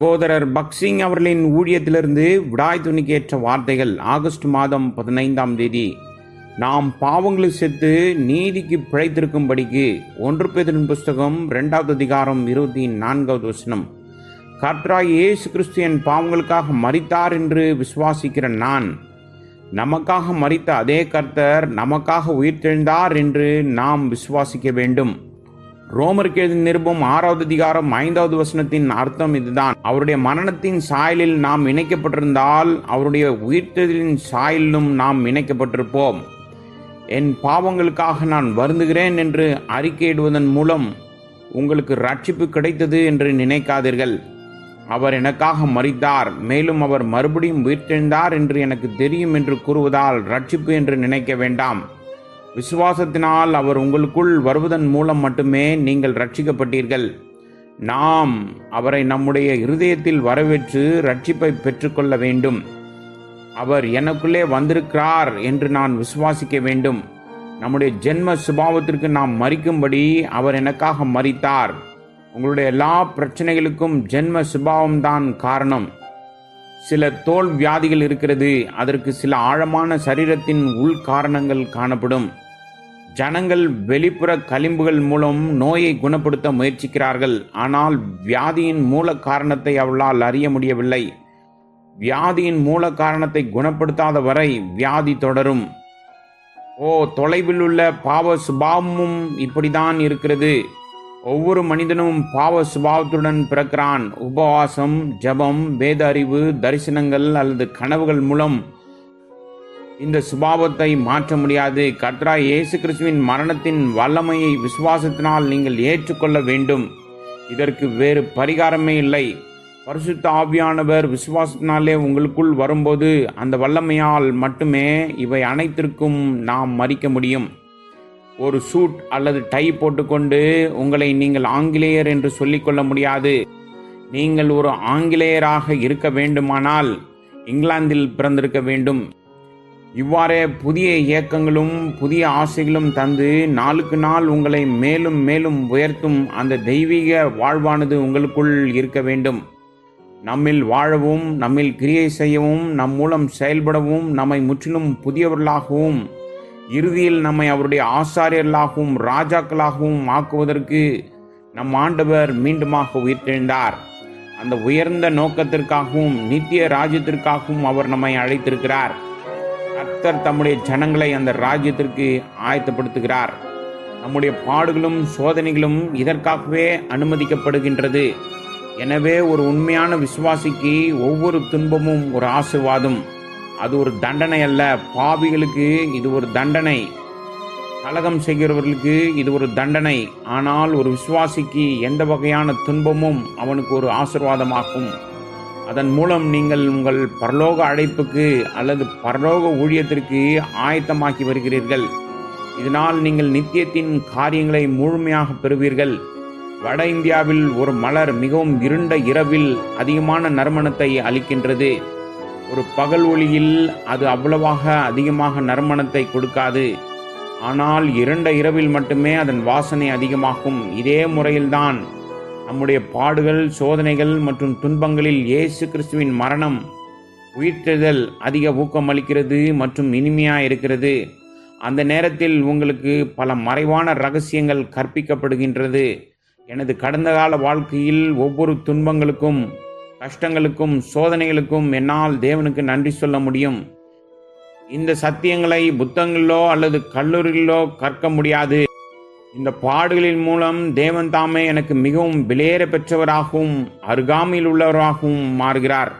சகோதரர் பக்சிங் அவர்களின் ஊழியத்திலிருந்து விடாய் துணிக்கேற்ற வார்த்தைகள். ஆகஸ்ட் மாதம் 15ஆம் தேதி. நாம் பாவங்களுக்கு செத்து நீதிக்கு பிழைத்திருக்கும்படிக்கு 1 பேதுரு புஸ்தகம் 2வது அதிகாரம் 24வது வசனம். கர்த்தராகிய இயேசு கிறிஸ்து என் பாவங்களுக்காக மரித்தார் என்று விசுவாசிக்கிற நான், நமக்காக மரித்த அதே கர்த்தர் நமக்காக உயிர்த்தெழுந்தார் என்று நாம் விசுவாசிக்க வேண்டும். ரோமருக்கு எழுதின நிருபம் 6வது அதிகாரம் 5வது வசனத்தின் அர்த்தம் இதுதான். அவருடைய மரணத்தின் சாயலில் நாம் இணைக்கப்பட்டிருந்தால் அவருடைய உயிர்த்தெழுதலின் சாயலிலும் நாம் இணைக்கப்பட்டிருப்போம். என் பாவங்களுக்காக நான் வருந்துகிறேன் என்று அறிக்கையிடுவதன் மூலம் உங்களுக்கு ரட்சிப்பு கிடைத்தது என்று நினைக்காதீர்கள். அவர் எனக்காக மரித்தார், மேலும் அவர் மறுபடியும் உயிர்த்தெழுந்தார் என்று எனக்கு தெரியும் என்று கூறுவதால் ரட்சிப்பு என்று நினைக்க வேண்டாம். விசுவாசத்தினால் அவர் உங்களுக்குள் வருவதன் மூலம் மட்டுமே நீங்கள் ரட்சிக்கப்பட்டீர்கள். நாம் அவரை நம்முடைய இருதயத்தில் வரவேற்று ரட்சிப்பை பெற்றுக்கொள்ள வேண்டும். அவர் எனக்குள்ளே வந்திருக்கிறார் என்று நான் விசுவாசிக்க வேண்டும். நம்முடைய ஜென்ம சுபாவத்திற்கு நாம் மரிக்கும்படி அவர் எனக்காக மரித்தார். உங்களுடைய எல்லா பிரச்சனைகளுக்கும் ஜென்ம சுபாவம்தான் காரணம். சில தோல் வியாதிகள் இருக்கிறது, அதற்கு சில ஆழமான சரீரத்தின் உள் காரணங்கள் காணப்படும். ஜனங்கள் வெளிப்புற களிம்புகள் மூலம் நோயை குணப்படுத்த முயற்சிக்கிறார்கள், ஆனால் வியாதியின் மூல காரணத்தை அவளால் அறிய முடியவில்லை. வியாதியின் மூல காரணத்தை குணப்படுத்தாத வரை வியாதி தொடரும். தொலைவில் உள்ள பாவ சுபாவமும் இப்படிதான் இருக்கிறது. ஒவ்வொரு மனிதனும் பாவ சுபாவத்துடன் பிறக்கிறான். உபவாசம், ஜபம், வேத அறிவு, தரிசனங்கள் அல்லது கனவுகள் மூலம் இந்த சுபாவத்தை மாற்ற முடியாது. கர்த்தராகிய இயேசு கிறிஸ்துவின் மரணத்தின் வல்லமையை விசுவாசத்தினால் நீங்கள் ஏற்றுக்கொள்ள வேண்டும். இதற்கு வேறு பரிகாரமே இல்லை. பரிசுத்த ஆவியானவர் விசுவாசத்தினாலே உங்களுக்குள் வரும்போது அந்த வல்லமையால் மட்டுமே இவை அனைத்திற்கும் நாம் மரிக்க முடியும். ஒரு சூட் அல்லது டை போட்டுக்கொண்டு உங்களை நீங்கள் ஆங்கிலேயர் என்று சொல்லிக்கொள்ள முடியாது. நீங்கள் ஒரு ஆங்கிலேயராக இருக்க வேண்டுமானால் இங்கிலாந்தில் பிறந்திருக்க வேண்டும். இவ்வாறே புதிய இயக்கங்களும் புதிய ஆசைகளும் தந்து நாளுக்கு நாள் உங்களை மேலும் மேலும் உயர்த்தும் அந்த தெய்வீக வாழ்வானது உங்களுக்குள் இருக்க வேண்டும். நம்மில் வாழவும், நம்மில் கிரியை செய்யவும், நம் மூலம் செயல்படவும், நம்மை முற்றிலும் புதியவர்களாகவும் இறுதியில் நம்மை அவருடைய ஆசாரியர்களாகவும் ராஜாக்களாகவும் ஆக்குவதற்கு நம் ஆண்டவர் மீண்டுமாக உயிர்த்தெழுந்தார். அந்த உயர்ந்த நோக்கத்திற்காகவும் நித்திய ராஜ்யத்திற்காகவும் அவர் நம்மை அழைத்திருக்கிறார். கர்த்தர் தம்முடைய ஜனங்களை அந்த ராஜ்யத்திற்கு ஆயத்தப்படுத்துகிறார். நம்முடைய பாடுகளும் சோதனைகளும் இதற்காகவே அனுமதிக்கப்படுகின்றது. எனவே ஒரு உண்மையான விசுவாசிக்கு ஒவ்வொரு துன்பமும் ஒரு ஆசீர்வாதம். அது ஒரு தண்டனை அல்ல. பாவிகளுக்கு இது ஒரு தண்டனை, கலகம் செய்கிறவர்களுக்கு இது ஒரு தண்டனை. ஆனால் ஒரு விசுவாசிக்கு எந்த வகையான துன்பமும் அவனுக்கு ஒரு ஆசீர்வாதமாகும். அதன் மூலம் நீங்கள் உங்கள் பரலோக அழைப்புக்கு அல்லது பரலோக ஊழியத்திற்கு ஆயத்தமாக்கி வருகிறீர்கள். இதனால் நீங்கள் நித்தியத்தின் காரியங்களை முழுமையாக பெறுவீர்கள். வட இந்தியாவில் ஒரு மலர் மிகவும் இருண்ட இரவில் அதிகமான நறுமணத்தை அளிக்கின்றது. ஒரு பகல் ஒளியில் அது அவ்வளவாக அதிகமாக நறுமணத்தை கொடுக்காது. ஆனால் இருண்ட இரவில் மட்டுமே அதன் வாசனை அதிகமாகும். இதே முறையில்தான் நம்முடைய பாடுகள், சோதனைகள் மற்றும் துன்பங்களில் இயேசு கிறிஸ்துவின் மரணம், உயிர்த்தெழுதல் அதிக ஊக்கமளிக்கிறது மற்றும் இனிமையாக இருக்கிறது. அந்த நேரத்தில் உங்களுக்கு பல மறைவான ரகசியங்கள் கற்பிக்கப்படுகின்றது. எனது கடந்த கால வாழ்க்கையில் ஒவ்வொரு துன்பங்களுக்கும், கஷ்டங்களுக்கும், சோதனைகளுக்கும் என்னால் தேவனுக்கு நன்றி சொல்ல முடியும். இந்த சத்தியங்களை புத்தகங்களிலோ அல்லது கல்லூரிகளிலோ கற்க முடியாது. இந்த பாடுகளின் மூலம் தேவன் தாமே எனக்கு மிகவும் விலையேற பெற்றவராகவும் அருகாமையில் உள்ளவராகவும் மாறுகிறார்.